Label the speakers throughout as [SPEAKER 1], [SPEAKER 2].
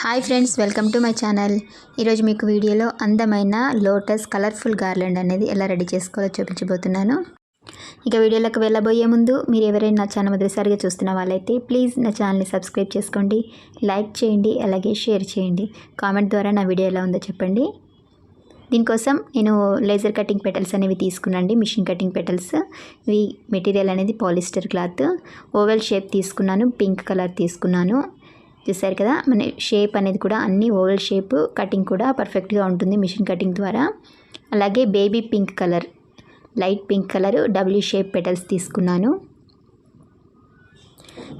[SPEAKER 1] Hi friends, welcome to my channel. ఈరోజు మీకు వీడియోలో అందమైన లోటస్ కలర్ఫుల్ గార్లెండ్ అనేది ఎలా రెడీ చేసుకోవాలో చూపించబోతున్నాను. ఇక వీడియోలోకి వెళ్ళబోయే ముందు మీరు ఎవరైనా నా ఛానల్ మొదటిసారిగా చూస్తున్న వాళ్ళైతే ప్లీజ్ నా ఛానల్ని సబ్స్క్రైబ్ చేసుకోండి, లైక్ చేయండి, అలాగే షేర్ చేయండి. కామెంట్ ద్వారా నా వీడియో ఎలా ఉందో చెప్పండి. దీనికోసం నేను లేజర్ కటింగ్ పెటల్స్ అనేవి తీసుకున్నాండి, మిషన్ కటింగ్ పెటల్స్. ఇవి మెటీరియల్ అనేది పాలిస్టర్ క్లాత్. ఓవెల్ షేప్ తీసుకున్నాను, పింక్ కలర్ తీసుకున్నాను. చూసారు కదా, మన షేప్ అనేది కూడా అన్ని ఓవెల్ షేప్, కటింగ్ కూడా పర్ఫెక్ట్గా ఉంటుంది మిషన్ కటింగ్ ద్వారా. అలాగే baby pink colour, light pink colour W shape petals తీసుకున్నాను.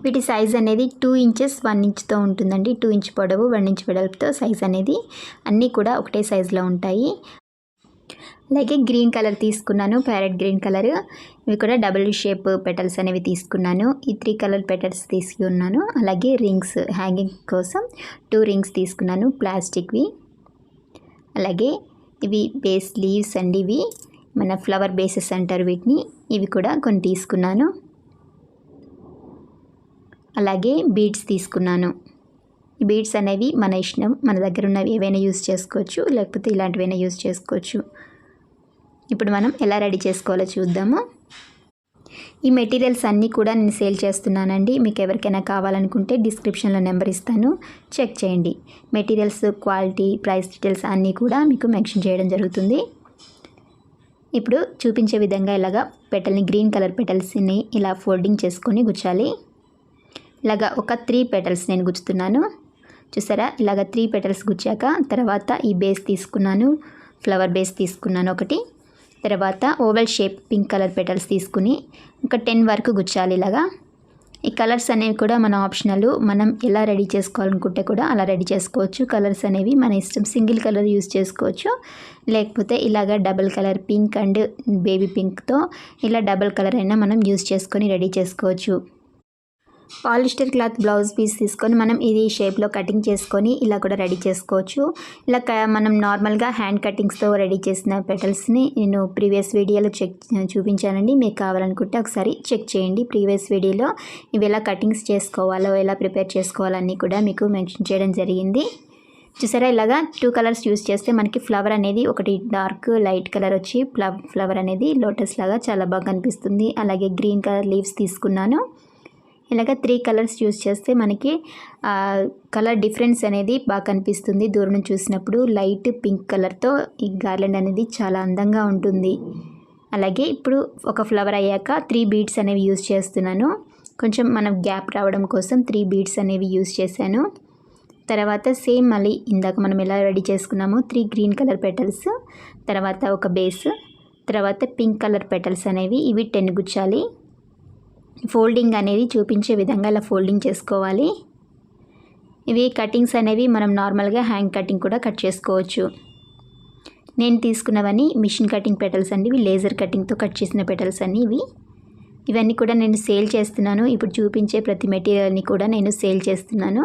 [SPEAKER 1] వీటి సైజ్ అనేది 2 ఇంచెస్ 1 ఇంచ్తో ఉంటుందండి. 2 ఇంచ్ పొడవు 1 ఇంచ్ వెడల్పుతో సైజ్ అనేది అన్నీ కూడా ఒకటే సైజులో ఉంటాయి. అలాగే గ్రీన్ కలర్ తీసుకున్నాను, ప్యారెట్ గ్రీన్ కలర్. ఇవి కూడా డబుల్ షేప్ పెటల్స్ అనేవి తీసుకున్నాను. ఈ 3 కలర్ పెటల్స్ తీసుకున్నాను. అలాగే రింగ్స్, హ్యాంగింగ్ కోసం 2 రింగ్స్ తీసుకున్నాను, ప్లాస్టిక్వి. అలాగే ఇవి బేస్ లీవ్స్ అండి, ఇవి మన ఫ్లవర్ బేసెస్ అంటారు వీటిని. ఇవి కూడా కొన్ని తీసుకున్నాను. అలాగే బీడ్స్ తీసుకున్నాను. ఈ బీడ్స్ అనేవి మన ఇష్టం, మన దగ్గర ఉన్నవి ఏవైనా యూజ్ చేసుకోవచ్చు, లేకపోతే ఇలాంటివైనా యూజ్ చేసుకోవచ్చు. ఇప్పుడు మనం ఎలా రెడీ చేసుకోవాలో చూద్దాము. ఈ మెటీరియల్స్ అన్నీ కూడా నేను సేల్ చేస్తున్నానండి. మీకు ఎవరికైనా కావాలనుకుంటే డిస్క్రిప్షన్లో నెంబర్ ఇస్తాను, చెక్ చేయండి. మెటీరియల్స్ క్వాలిటీ, ప్రైస్ డీటెయిల్స్ అన్నీ కూడా మీకు మెన్షన్ చేయడం జరుగుతుంది. ఇప్పుడు చూపించే విధంగా ఇలాగా పెటల్ని, గ్రీన్ కలర్ పెటల్స్ని ఇలా ఫోల్డింగ్ చేసుకొని గుచ్చాలి. ఇలాగా ఒక 3 పెటల్స్ నేను గుచ్చుతున్నాను. చూసారా, ఇలాగ 3 పెటల్స్ గుచ్చాక తర్వాత ఈ బేస్ తీసుకున్నాను, ఫ్లవర్ బేస్ తీసుకున్నాను ఒకటి. తర్వాత oval shape pink colour petals తీసుకుని ఒక 10 వరకు గుచ్చాలి ఇలాగా. ఈ కలర్స్ అనేవి కూడా మన ఆప్షనల్, మనం ఎలా రెడీ చేసుకోవాలనుకుంటే కూడా అలా రెడీ చేసుకోవచ్చు. కలర్స్ అనేవి మన ఇష్టం, సింగిల్ కలర్ యూజ్ చేసుకోవచ్చు, లేకపోతే ఇలాగ double colour pink and baby పింక్తో ఇలా డబుల్ కలర్ అయినా మనం యూజ్ చేసుకొని రెడీ చేసుకోవచ్చు. పాలిస్టర్ క్లాత్ బ్లౌజ్ పీస్ తీసుకొని మనం ఇది షేప్లో కటింగ్ చేసుకొని ఇలా కూడా రెడీ చేసుకోవచ్చు. ఇలా మనం నార్మల్గా హ్యాండ్ కటింగ్స్తో రెడీ చేసిన పెటల్స్ని నేను ప్రీవియస్ వీడియోలో చూపించానండి. మీకు కావాలనుకుంటే ఒకసారి చెక్ చేయండి. ప్రీవియస్ వీడియోలో ఇవి ఎలా కటింగ్స్ చేసుకోవాలో, ఎలా ప్రిపేర్ చేసుకోవాలన్నీ కూడా మీకు మెన్షన్ చేయడం జరిగింది. చూసారా, ఇలాగా 2 కలర్స్ యూజ్ చేస్తే మనకి ఫ్లవర్ అనేది ఒకటి డార్క్ లైట్ కలర్ వచ్చి ఫ్లవర్ అనేది లోటస్ లాగా చాలా బాగా కనిపిస్తుంది. అలాగే గ్రీన్ కలర్ లీవ్స్ తీసుకున్నాను. ఇలాగ 3 కలర్స్ యూజ్ చేస్తే మనకి కలర్ డిఫరెన్స్ అనేది బాగా కనిపిస్తుంది. దూరం నుంచి చూసినప్పుడు లైట్ పింక్ కలర్తో ఈ గార్లెండ్ అనేది చాలా అందంగా ఉంటుంది. అలాగే ఇప్పుడు ఒక ఫ్లవర్ అయ్యాక 3 బీడ్స్ అనేవి యూజ్ చేస్తున్నాను. కొంచెం మనం గ్యాప్ రావడం కోసం 3 బీడ్స్ అనేవి యూజ్ చేశాను. తర్వాత సేమ్ మళ్ళీ ఇందాక మనం ఎలా రెడీ చేసుకున్నామో 3 గ్రీన్ కలర్ పెటల్స్, తర్వాత ఒక బేస్, తర్వాత పింక్ కలర్ పెటల్స్ అనేవి ఇవి 10 గుచ్చాలి. ఫోల్డింగ్ అనేది చూపించే విధంగా ఇలా ఫోల్డింగ్ చేసుకోవాలి. ఇవి కటింగ్స్ అనేవి మనం నార్మల్గా హ్యాండ్ కటింగ్ కూడా కట్ చేసుకోవచ్చు. నేను తీసుకున్నవన్నీ మిషన్ కటింగ్ పెటల్స్ అండి, ఇవి లేజర్ కటింగ్తో కట్ చేసిన పెటల్స్ అన్నీ ఇవన్నీ కూడా నేను సేల్ చేస్తున్నాను. ఇప్పుడు చూపించే ప్రతి మెటీరియల్ని కూడా నేను సేల్ చేస్తున్నాను.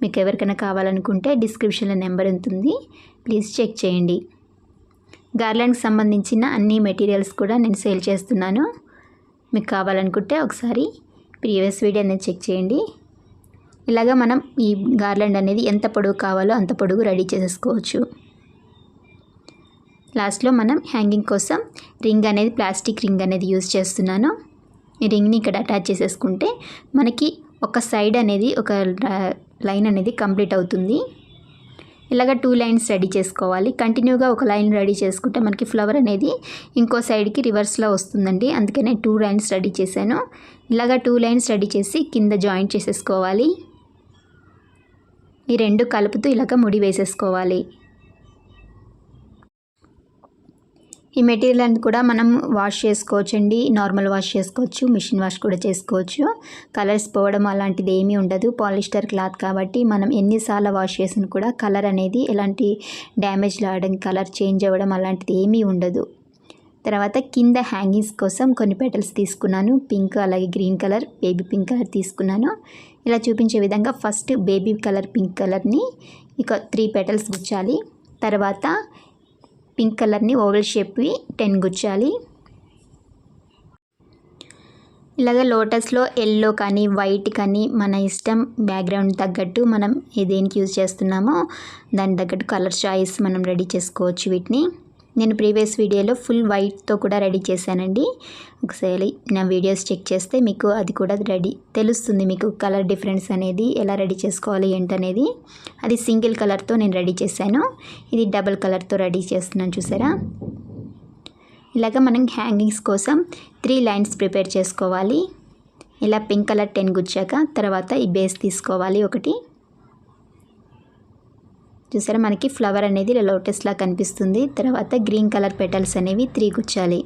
[SPEAKER 1] మీకు ఎవరికైనా కావాలనుకుంటే డిస్క్రిప్షన్లో నెంబర్ ఉంటుంది, ప్లీజ్ చెక్ చేయండి. గార్లెండ్కి సంబంధించిన అన్ని మెటీరియల్స్ కూడా నేను సేల్ చేస్తున్నాను. మీకు కావాలనుకుంటే ఒకసారి ప్రీవియస్ వీడియో అనేది చెక్ చేయండి. ఇలాగా మనం ఈ గార్లెండ్ అనేది ఎంత పొడుగు కావాలో అంత పొడుగు రెడీ చేసేసుకోవచ్చు. లాస్ట్లో మనం హ్యాంగింగ్ కోసం రింగ్ అనేది, ప్లాస్టిక్ రింగ్ అనేది యూజ్ చేస్తున్నాను. ఈ రింగ్ని ఇక్కడ అటాచ్ చేసేసుకుంటే మనకి ఒక సైడ్ అనేది, ఒక లైన్ అనేది కంప్లీట్ అవుతుంది. ఇలాగ 2 లైన్స్ రెడీ చేసుకోవాలి. కంటిన్యూగా ఒక లైన్ రెడీ చేసుకుంటే మనకి ఫ్లవర్ అనేది ఇంకో సైడ్కి రివర్స్లో వస్తుందండి. అందుకనే 2 లైన్స్ రెడీ చేశాను. ఇలాగ 2 లైన్స్ రెడీ చేసి కింద జాయింట్ చేసేసుకోవాలి. ఈ 2 కలుపుతూ ఇలాగ ముడి వేసేసుకోవాలి. ఈ మెటీరియల్ అని కూడా మనం వాష్ చేసుకోవచ్చు అండి, నార్మల్ వాష్ చేసుకోవచ్చు, మిషన్ వాష్ కూడా చేసుకోవచ్చు. కలర్స్ పోవడం అలాంటిది ఏమీ ఉండదు. పాలిస్టర్ క్లాత్ కాబట్టి మనం ఎన్నిసార్లు వాష్ చేసినా కూడా కలర్ అనేది ఎలాంటి డ్యామేజ్ రావడం, కలర్ చేంజ్ అవ్వడం అలాంటిది ఏమీ ఉండదు. తర్వాత కింద హ్యాంగింగ్స్ కోసం కొన్ని పెటల్స్ తీసుకున్నాను, పింక్ అలాగే green colour, baby pink colour తీసుకున్నాను. ఇలా చూపించే విధంగా ఫస్ట్ బేబీ కలర్ పింక్ కలర్ని ఇక 3 పెటల్స్ గుచ్చాలి. తర్వాత పింక్ కలర్ని ఓవెల్ షేప్వి 10 గుచ్చాలి. ఇలాగ లోటస్లో ఎల్లో కానీ వైట్ కానీ మన ఇష్టం బ్యాక్గ్రౌండ్ తగ్గట్టు మనం దేనికి యూజ్ చేస్తున్నామో దాని తగ్గట్టు కలర్ చాయిస్ మనం రెడీ చేసుకోవచ్చు వీటిని. నేను ప్రీవియస్ వీడియోలో ఫుల్ వైట్తో కూడా రెడీ చేశానండి. ఒకసారి నా వీడియోస్ చెక్ చేస్తే మీకు అది కూడా తెలుస్తుంది మీకు కలర్ డిఫరెన్స్ అనేది ఎలా రెడీ చేసుకోవాలి ఏంటనేది. అది సింగిల్ కలర్తో నేను రెడీ చేశాను, ఇది డబుల్ కలర్తో రెడీ చేస్తున్నాను చూసారా. ఇలాగ మనం హ్యాంగింగ్స్ కోసం 3 లైన్స్ ప్రిపేర్ చేసుకోవాలి. ఇలా పింక్ కలర్ 10 గుచ్చాక తర్వాత ఈ బేస్ తీసుకోవాలి ఒకటి. చూసారా మనకి ఫ్లవర్ అనేది ఇలా లోటస్లా కనిపిస్తుంది. తర్వాత గ్రీన్ కలర్ పెటల్స్ అనేవి 3 గుచ్చాలి.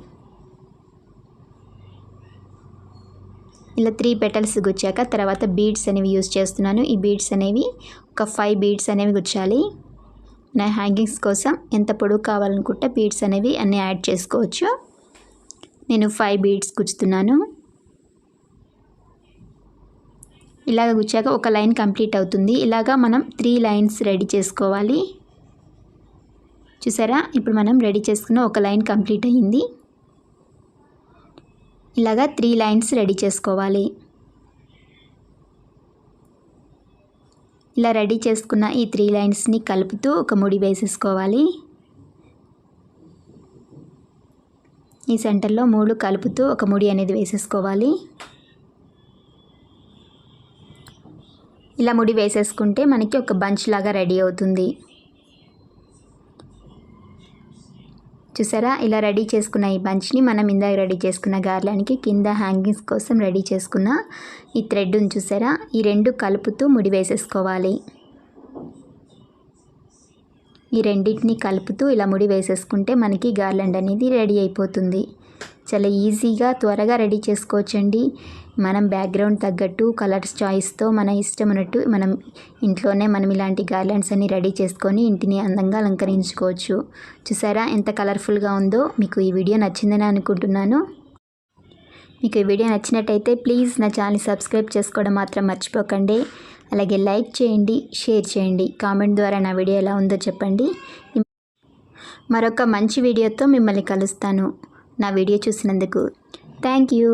[SPEAKER 1] ఇలా 3 పెటల్స్ గుచ్చాక తర్వాత బీడ్స్ అనేవి యూజ్ చేస్తున్నాను. ఈ బీడ్స్ అనేవి ఒక 5 బీడ్స్ అనేవి గుచ్చాలి. నా హ్యాంగింగ్స్ కోసం ఎంత పొడవు కావాలనుకుంటే బీడ్స్ అనేవి అన్నీ యాడ్ చేసుకోవచ్చు. నేను 5 బీడ్స్ గుచ్చుతున్నాను. ఇలాగ గుచ్చాక ఒక లైన్ కంప్లీట్ అవుతుంది. ఇలాగా మనం 3 లైన్స్ రెడీ చేసుకోవాలి. చూసారా ఇప్పుడు మనం రెడీ చేసుకున్న ఒక లైన్ కంప్లీట్ అయ్యింది. ఇలాగా 3 లైన్స్ రెడీ చేసుకోవాలి. ఇలా రెడీ చేసుకున్న ఈ 3 లైన్స్ని కలుపుతూ ఒక ముడి వేసేసుకోవాలి. ఈ సెంటర్లో 3 కలుపుతూ ఒక ముడి అనేది వేసేసుకోవాలి. ఇలా ముడి వేసేసుకుంటే మనకి ఒక బంచ్ లాగా రెడీ అవుతుంది. చూసారా ఇలా రెడీ చేసుకున్న ఈ బంచ్ని మనం ఇందాక రెడీ చేసుకున్న గార్లానికి కింద హ్యాంగింగ్స్ కోసం రెడీ చేసుకున్న ఈ థ్రెడ్ని చూసారా ఈ 2 కలుపుతూ ముడి వేసేసుకోవాలి. ఈ రెండింటిని కలుపుతూ ఇలా ముడి వేసేసుకుంటే మనకి గార్లాండ్ అనేది రెడీ అయిపోతుంది. చాలా ఈజీగా త్వరగా రెడీ చేసుకోవచ్చండి. మనం బ్యాక్గ్రౌండ్ తగ్గట్టు కలర్స్ చాయిస్తో మన ఇష్టం ఉన్నట్టు మనం ఇంట్లోనే మనం ఇలాంటి గార్లాండ్స్ అన్ని రెడీ చేసుకొని ఇంటిని అందంగా అలంకరించుకోవచ్చు. చూసారా ఎంత కలర్ఫుల్గా ఉందో. మీకు ఈ వీడియో నచ్చిందని అనుకుంటున్నాను. మీకు ఈ వీడియో నచ్చినట్టయితే ప్లీజ్ నా ఛానల్ని సబ్స్క్రైబ్ చేసుకోవడం మాత్రం మర్చిపోకండి. అలాగే లైక్ చేయండి, షేర్ చేయండి, కామెంట్ ద్వారా నా వీడియో ఎలా ఉందో చెప్పండి. మరొక మంచి వీడియోతో మిమ్మల్ని కలుస్తాను. నా వీడియో చూసినందుకు థ్యాంక్ యూ.